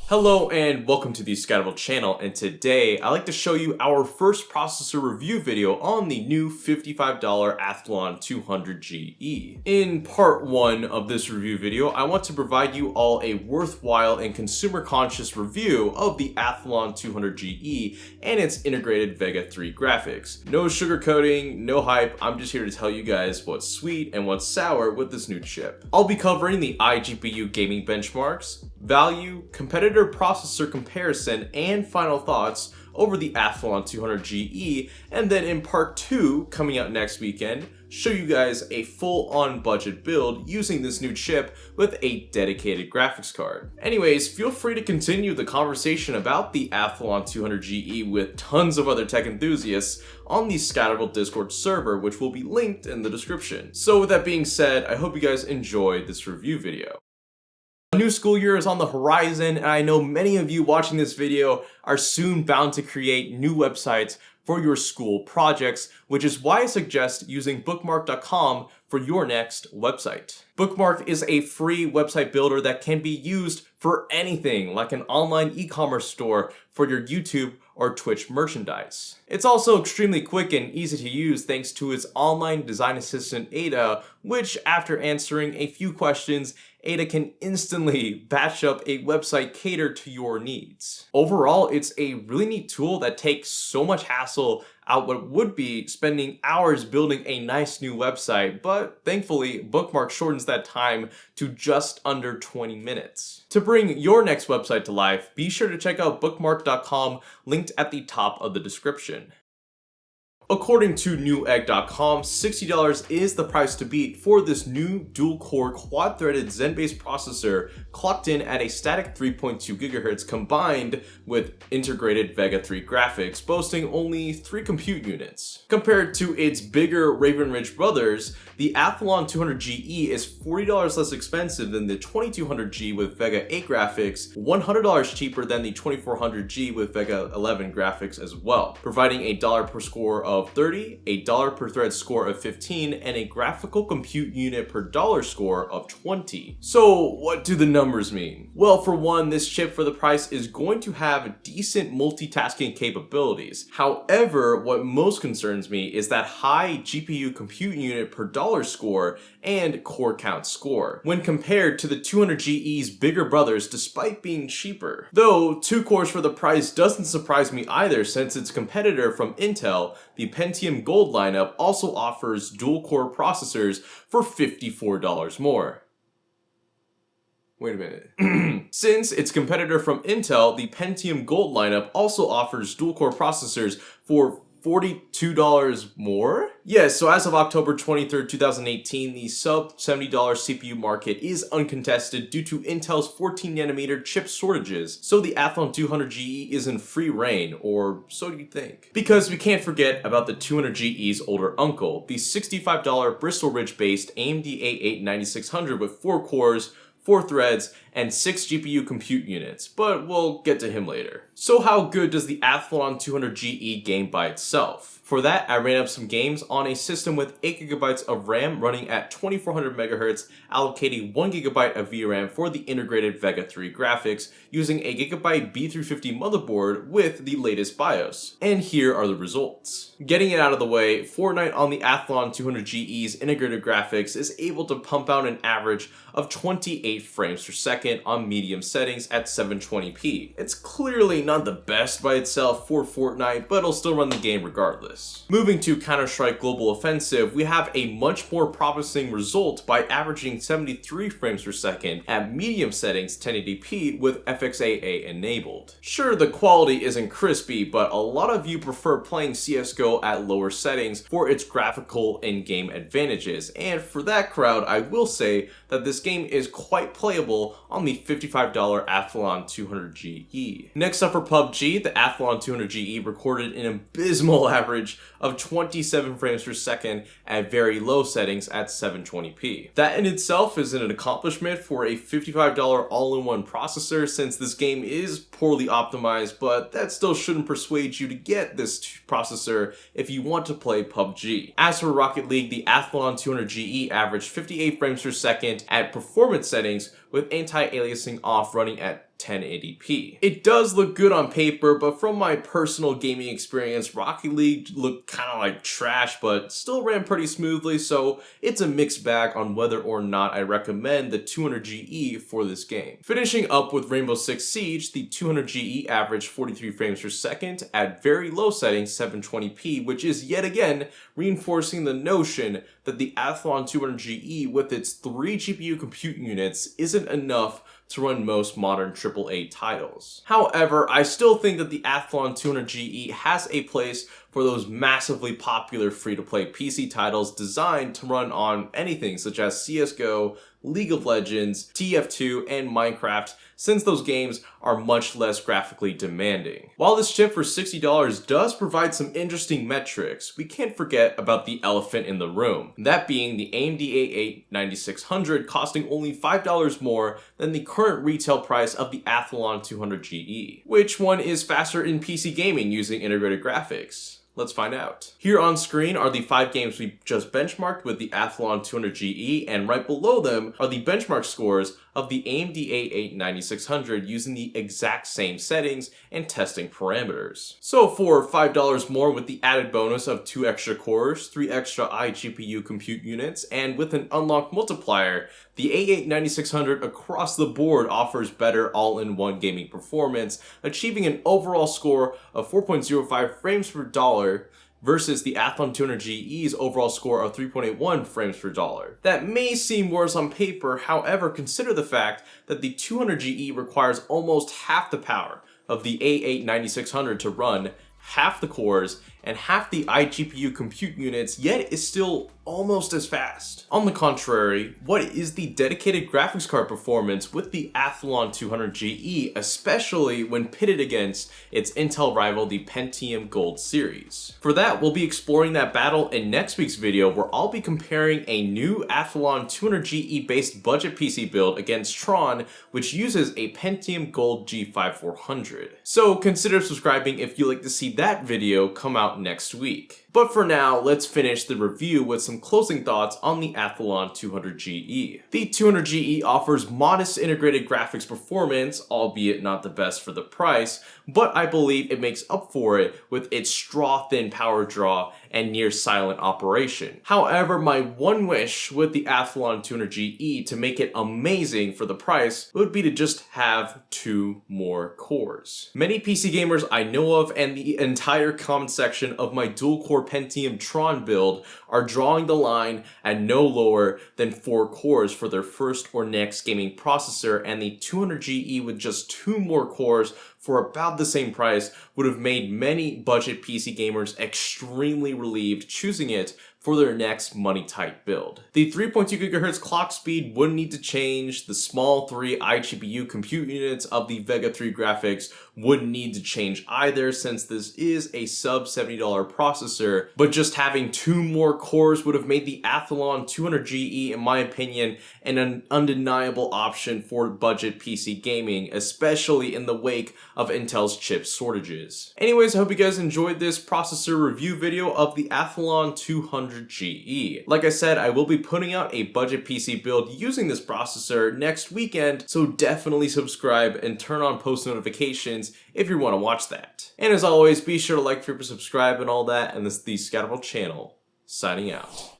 Hello and welcome to the Scoutable channel, and today I'd like to show you our first processor review video on the new $55 Athlon 200GE. In part 1 of this review video, I want to provide you all a worthwhile and consumer conscious review of the Athlon 200GE and its integrated Vega 3 graphics. No sugarcoating, no hype, I'm just here to tell you guys what's sweet and what's sour with this new chip. I'll be covering the iGPU gaming benchmarks, value, competitor processor comparison, and final thoughts over the Athlon 200GE, and then in part 2, coming out next weekend, show you guys a full-on budget build using this new chip with a dedicated graphics card. Anyways, feel free to continue the conversation about the Athlon 200GE with tons of other tech enthusiasts on the Scoutable Discord server, which will be linked in the description. So with that being said, I hope you guys enjoyed this review video. A new school year is on the horizon, and I know many of you watching this video are soon bound to create new websites for your school projects, which is why I suggest using bookmark.com for your next website. Bookmark is a free website builder that can be used for anything, like an online e-commerce store for your YouTube or Twitch merchandise. It's also extremely quick and easy to use thanks to its online design assistant Ada, which after answering a few questions, Ada can instantly batch up a website catered to your needs. Overall, it's a really neat tool that takes so much hassle out what would be spending hours building a nice new website, but thankfully, Bookmark shortens that time to just under 20 minutes. To bring your next website to life, be sure to check out bookmark.com, linked at the top of the description. According to Newegg.com, $60 is the price to beat for this new dual-core quad-threaded Zen-based processor clocked in at a static 3.2 GHz combined with integrated Vega 3 graphics, boasting only 3 compute units. Compared to its bigger Raven Ridge brothers, the Athlon 200GE is $40 less expensive than the 2200G with Vega 8 graphics, $100 cheaper than the 2400G with Vega 11 graphics as well, providing a dollar per score of 30, a dollar per thread score of 15, and a graphical compute unit per dollar score of 20. So what do the numbers mean? Well, for one, this chip for the price is going to have decent multitasking capabilities. However, what most concerns me is that high GPU compute unit per dollar score and core count score when compared to the 200GE's bigger brothers despite being cheaper. Though 2 cores for the price doesn't surprise me either, since its competitor from Intel, the Pentium Gold lineup, also offers dual-core processors for $54 more. Wait a minute. Since its competitor from Intel, the Pentium Gold lineup, also offers dual-core processors for $42 more? Yes, so as of October 23rd, 2018, the sub $70 CPU market is uncontested due to Intel's 14nm chip shortages, so the Athlon 200GE is in free reign, or so do you think? Because we can't forget about the 200GE's older uncle, the $65 Bristol Ridge-based AMD A8 9600 with 4 cores, 4 threads, and 6 GPU compute units, but we'll get to him later. So how good does the Athlon 200GE game by itself? For that, I ran up some games on a system with 8GB of RAM running at 2400 MHz, allocating 1GB of VRAM for the integrated Vega 3 graphics, using a Gigabyte B350 motherboard with the latest BIOS. And here are the results. Getting it out of the way, Fortnite on the Athlon 200GE's integrated graphics is able to pump out an average of 28 frames per second on medium settings at 720p. It's clearly not the best by itself for Fortnite, but it'll still run the game regardless. Moving to Counter-Strike Global Offensive, we have a much more promising result by averaging 73 frames per second at medium settings 1080p with FXAA enabled. Sure, the quality isn't crispy, but a lot of you prefer playing CSGO at lower settings for its graphical in-game advantages, and for that crowd, I will say that this game is quite playable on the $55 Athlon 200GE. Next up for PUBG, the Athlon 200GE recorded an abysmal average of 27 frames per second at very low settings at 720p. That in itself is an accomplishment for a $55 all-in-one processor, since this game is poorly optimized, but that still shouldn't persuade you to get this processor if you want to play PUBG. As for Rocket League, the Athlon 200GE averaged 58 frames per second at performance settings with anti-aliasing off, running at 1080p. It does look good on paper, but from my personal gaming experience, Rocket League looked kind of like trash, but still ran pretty smoothly, so it's a mixed bag on whether or not I recommend the 200GE for this game. Finishing up with Rainbow Six Siege, the 200GE averaged 43 frames per second at very low settings, 720p, which is yet again reinforcing the notion that the Athlon 200GE with its 3 GPU compute units isn't enough to run most modern AAA titles. However, I still think that the Athlon 200GE has a place for those massively popular free-to-play PC titles designed to run on anything such as CSGO, League of Legends, TF2, and Minecraft, since those games are much less graphically demanding. While this chip for $60 does provide some interesting metrics, we can't forget about the elephant in the room, that being the AMD A8 9600 costing only $5 more than the current retail price of the Athlon 200GE. Which one is faster in PC gaming using integrated graphics? Let's find out. Here on screen are the 5 games we just benchmarked with the Athlon 200GE, and right below them are the benchmark scores of the AMD A8 9600 using the exact same settings and testing parameters. So for $5 more with the added bonus of 2 extra cores, 3 extra iGPU compute units, and with an unlocked multiplier, the A8 9600 across the board offers better all-in-one gaming performance, achieving an overall score of 4.05 frames per dollar versus the Athlon 200GE's overall score of 3.81 frames per dollar. That may seem worse on paper, however, consider the fact that the 200GE requires almost half the power of the A8 9600 to run, half the cores, and half the iGPU compute units, yet is still almost as fast. On the contrary, what is the dedicated graphics card performance with the Athlon 200GE, especially when pitted against its Intel rival, the Pentium Gold series? For that, we'll be exploring that battle in next week's video, where I'll be comparing a new Athlon 200GE based budget PC build against Tron, which uses a Pentium Gold G5400. So consider subscribing if you'd like to see that video come out next week. But for now, let's finish the review with some closing thoughts on the Athlon 200GE. The 200GE offers modest integrated graphics performance, albeit not the best for the price, but I believe it makes up for it with its straw-thin power draw and near-silent operation. However, my one wish with the Athlon 200GE to make it amazing for the price would be to just have 2 more cores. Many PC gamers I know of and the entire comment section of my Dual Core Pentium Tron build are drawing the line at no lower than 4 cores for their first or next gaming processor, and the 200GE with just 2 more cores for about the same price would have made many budget PC gamers extremely relieved choosing it for their next money-tight build. The 3.2 GHz clock speed wouldn't need to change, the small 3 iGPU compute units of the Vega 3 graphics wouldn't need to change either, since this is a sub $70 processor, but just having 2 more cores would have made the Athlon 200GE, in my opinion, an undeniable option for budget PC gaming, especially in the wake of Intel's chip shortages. Anyways, I hope you guys enjoyed this processor review video of the Athlon 200GE. Like I said, I will be putting out a budget PC build using this processor next weekend, so definitely subscribe and turn on post notifications if you want to watch that. And as always, be sure to like, favorite, subscribe, and all that, and this is the Scatterable channel, signing out.